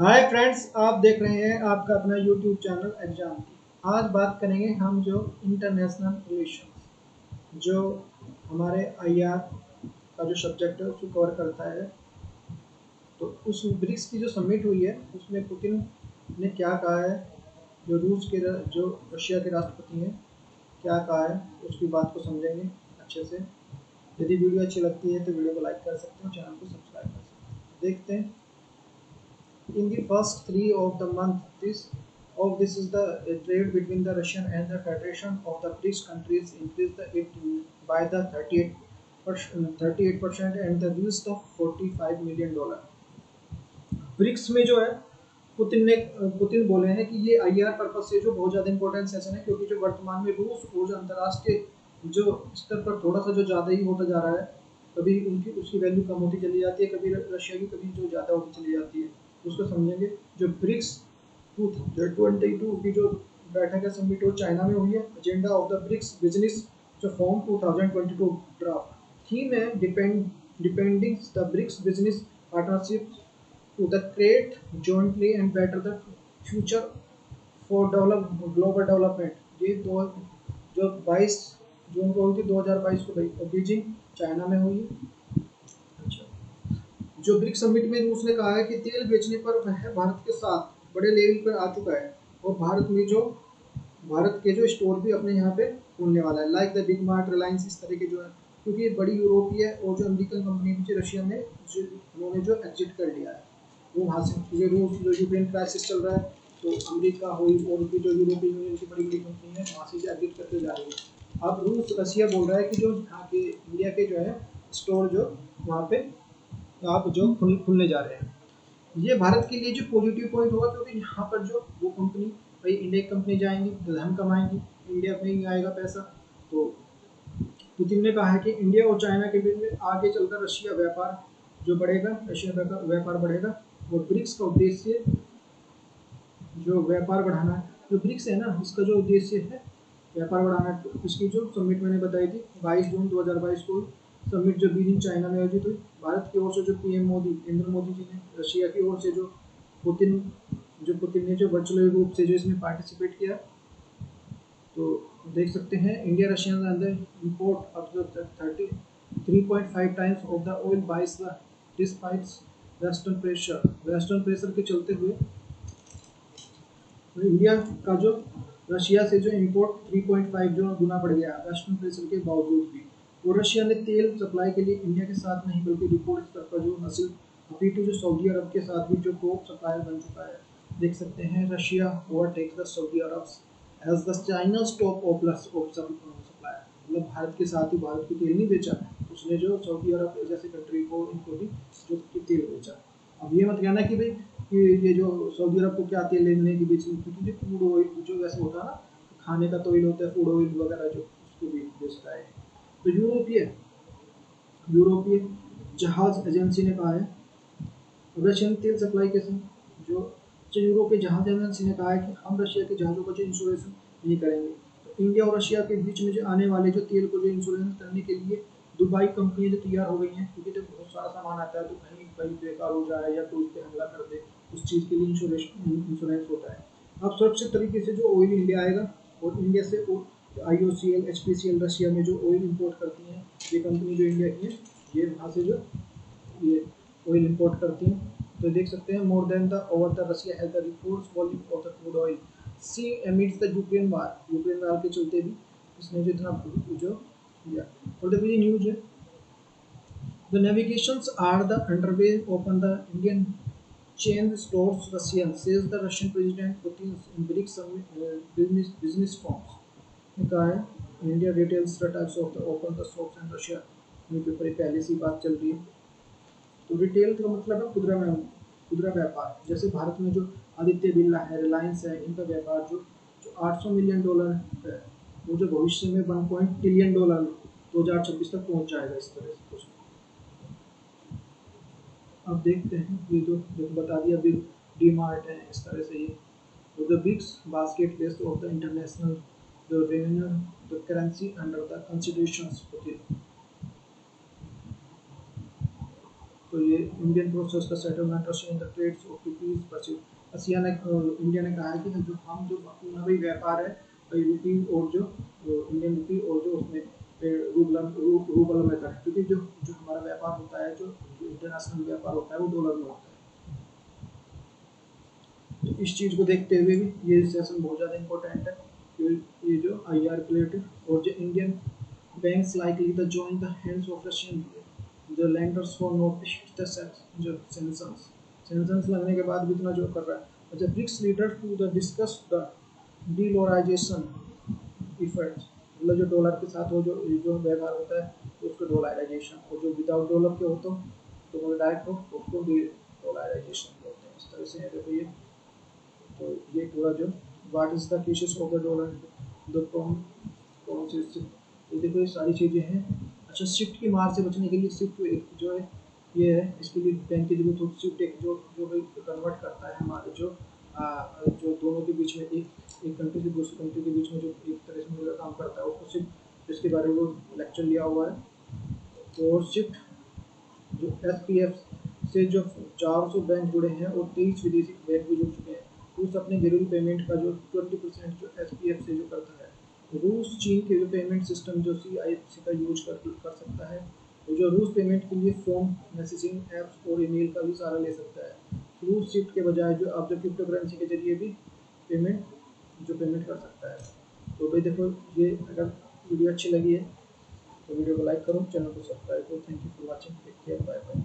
Hi friends, आप देख रहे हैं आपका अपना यूट्यूब चैनल एग्जाम की। आज बात करेंगे हम जो इंटरनेशनल रिलेशंस जो हमारे आईआर का जो सब्जेक्ट है उसको कवर करता है। तो उस ब्रिक्स की जो समिट हुई है उसमें पुतिन ने क्या कहा है, जो जो रशिया के राष्ट्रपति हैं क्या कहा है, उसकी बात को समझेंगे अच्छे से। यदि वीडियो अच्छी लगती है तो वीडियो को लाइक कर सकते हो, चैनल को सब्सक्राइब कर सकते हो। देखते हैं। In the first three of the month, this is the trade between the Russian and the Federation of the BRICS countries increased it by the 38% and the reached of $45 million. BRICS में जो है Putin बोले हैं कि ये IR purpose से जो बहुत ज़्यादा इंपॉर्टेंट सेशन है, क्योंकि जो वर्तमान में रूस और जो अंतर्राष्ट्रीय जो स्तर पर थोड़ा सा जो ज़्यादा ही होता जा रहा है, कभी उनकी उसकी वैल्यू कम होती चली जाती है, कभी रशिया की कभी जो ज़्यादा होती चली जाती है। उसको समझेंगे। जो ब्रिक्स 2022 की जो बैठक है समिट वो चाइना में हुई है। Agenda of the BRICS business जो फॉर्म 2022 ड्राफ्ट थीम है depending the BRICS business partnership to the create jointly and better the future for global development। ये दो जो 22 जून को हुई थी 2022 को बीजिंग चाइना में हुई है। अच्छा, जो ब्रिक्स समिट में रूस ने कहा है कि तेल बेचने पर वह भारत के साथ बड़े लेवल पर आ चुका है और भारत के जो स्टोर भी अपने यहाँ पे खोलने वाला है, like the big mart, Reliance, इस तरह के जो है, क्योंकि बड़ी यूरोपीय और जो अमेरिकन कंपनी भी रशिया में उन्होंने जो एग्जिट कर लिया है वो वहाँ से। जो रूस जो यूक्रेन क्राइसिस चल रहा है तो अमेरिका हुई और भी जो यूरोपियन यूनियन की बड़ी बड़ी कंपनी है वहाँ से जो एग्जिट करते जा रही है। अब रशिया बोल रहा है कि जो यहाँ के इंडिया के जो है स्टोर जो वहाँ पे आप जो खुलने जा रहे हैं, ये भारत के लिए जो पॉजिटिव पॉइंट होगा, क्योंकि यहाँ पर जो वो कंपनी भाई इंडिया की कंपनी जाएंगी तो धन कमाएंगी, इंडिया में ही आएगा पैसा। तो पुतिन ने कहा है कि इंडिया और चाइना के बीच में आगे चलकर रशिया व्यापार जो बढ़ेगा, रशिया व्यापार बढ़ेगा और ब्रिक्स का उद्देश्य जो व्यापार बढ़ाना है। जो ब्रिक्स है ना, इसका जो उद्देश्य है व्यापार बढ़ाना है। इसकी जो समिट मैंने बताई थी 22 जून 2022 को समिट जो बीजिंग चाइना में आयोजित हुई। भारत की ओर से जो पीएम मोदी नरेंद्र मोदी जी ने, रशिया की ओर से जो पुतिन ने जो वर्चुअल रूप से जो इसमें पार्टिसिपेट किया। तो देख सकते हैं इंडिया रशिया के अंदर import of the 3.5 times of the oil बाइस द डिस्पाइट्स वेस्टर्न प्रेशर के चलते हुए तो इंडिया का जो रशिया से जो इंपोर्ट 3.5 जो गुना बढ़ गया वेस्टर्न प्रेशर के बावजूद भी। तो रशिया ने तेल सप्लाई के लिए इंडिया के साथ नहीं बल्कि रिपोर्ट स्तर पर जो नस्ल अपितु जो सऊदी अरब के साथ भी जो टॉप सप्लायर बन चुका है। देख सकते हैं Russia overtakes the Saudi Arabia as the China's top of supplier. मतलब भारत के साथ ही भारत को तेल नहीं बेचा, उसने जो सऊदी अरब जैसे कंट्री को इनको भी जो तेल बेचा। अब ये मत कहना कि भाई कि ये जो सऊदी अरब को क्या तेल लेने के बीच में, क्योंकि जो फूड ऑयल जो वैसे होता है ना, खाने का तो ऑयल होता है, फूड ऑयल वगैरह जो उसको भी बेचता है। तो यूरोपीय जहाज एजेंसी ने कहा है रशियन तेल सप्लाई के समय जो जो यूरोपीय जहाज एजेंसी ने कहा है कि हम रशिया के जहाज़ों का जो इंश्योरेंस नहीं करेंगे। तो इंडिया और रशिया के बीच में जो आने वाले जो तेल को जो इंश्योरेंस करने के लिए दुबई कंपनियां जो तैयार हो गई हैं, क्योंकि जब बहुत सारा सामान आता है तो कहीं कहीं बेकार हो जाए या कोई उस पर हमला कर दे, उस चीज़ के लिए इंश्योरेंस होता है। अब सुरक्षित तरीके से जो ऑयल इंडिया आएगा और इंडिया से IOCL HPCL रशिया में जो ऑयल इंपोर्ट करती हैं, ये कंपनी जो इंडिया की है, ये वहाँ से जो ये ऑयल इंपोर्ट करती हैं। तो देख सकते हैं more than the over the Russia has the reports volume of the crude oil सी एमिड्स द यूक्रेन वार के चलते भी इसने जो इतना जो किया। और देखिए न्यूज है the navigations are the underway open the Indian chain stores Russian, says the Russian President Putin's in BRICS business forums। ने कहा है India retails the types of the open the shops in Russia. Newspaper पे पहले से बात चल रही है। तो रिटेल का मतलब है खुदरा व्यापार। जैसे भारत में जो आदित्य बिरला है, रिलायंस है, इनका व्यापार जो $800 मिलियन है, वो जो भविष्य में $1 ट्रिलियन 2026 तक पहुंच जाएगा, इस तरह से कुछ। अब देखते हैं ये जो बता दिया बिग डी मार्ट है, इस तरह से ये तो the bigs basket list of the international the revenue the currency under the considerations. तो ये Indian process the settlement Russian the trades of rupees purchase. India ने कहा है कि जो हम जो अपना भी व्यापार है रुपी और जो इंडियन रुपी और जो उसमें रूबल में करें, क्योंकि जो जो हमारा व्यापार होता है, जो इंटरनेशनल व्यापार होता है वो डॉलर में होता है। तो इस चीज़ को देखते हुए भी ये सेशन बहुत ज़्यादा इंपॉर्टेंट है कि ये जो IR रिलेटेड और जो Indian banks likely to join the hands of Russian the lenders for noticed the जो sanctions लगने के बाद भी इतना जो कर रहा है। अच्छा, BRICS leaders to the discuss the de-dollarization effects, मतलब जो डॉलर के साथ वो जो व्यवहार होता है उसको डॉलराइजेशन, और जो विदाउट डॉलर के हो तो मतलब डायरेक्ट हो उसको डॉलराइजेशन बोलते हैं। इस तरह से है देखो ये। तो ये पूरा जो what is the cases of the dollar the कौन ये देखो ये सारी चीज़ें हैं। अच्छा, शिफ्ट की मार से बचने के लिए शिफ्ट जो है ये है, इसके लिए बैंक की जरूरत होती है। शिफ्ट एक जो जो भाई कन्वर्ट करता है हमारे जो दोनों के बीच में एक कंट्री से दूसरी कंट्री के बीच में जो एक तरह से मिलकर काम करता है उसको शिफ्ट, जिसके बारे में वो लेक्चर लिया हुआ है। और शिफ्ट जो SPF से जो 400 बैंक जुड़े हैं और 23 विदेशी बैंक भी जुड़ चुके हैं। रूस अपने घरेलू पेमेंट का जो 20% जो SPF से जो करता है। रूस चीन के जो पेमेंट सिस्टम जो CIFC का यूज कर सकता है, तो जो रूस पेमेंट के लिए फ़ोन, मैसेजिंग ऐप्स और ईमेल का भी सहारा ले सकता है। रूस शिफ्ट के बजाय जो आप जो क्रिप्टो करेंसी के जरिए भी पेमेंट कर सकता है। तो भाई देखो ये, अगर वीडियो अच्छी लगी है तो वीडियो को लाइक करो, चैनल को सब्सक्राइब करो। Thank you for watching, take care, bye bye.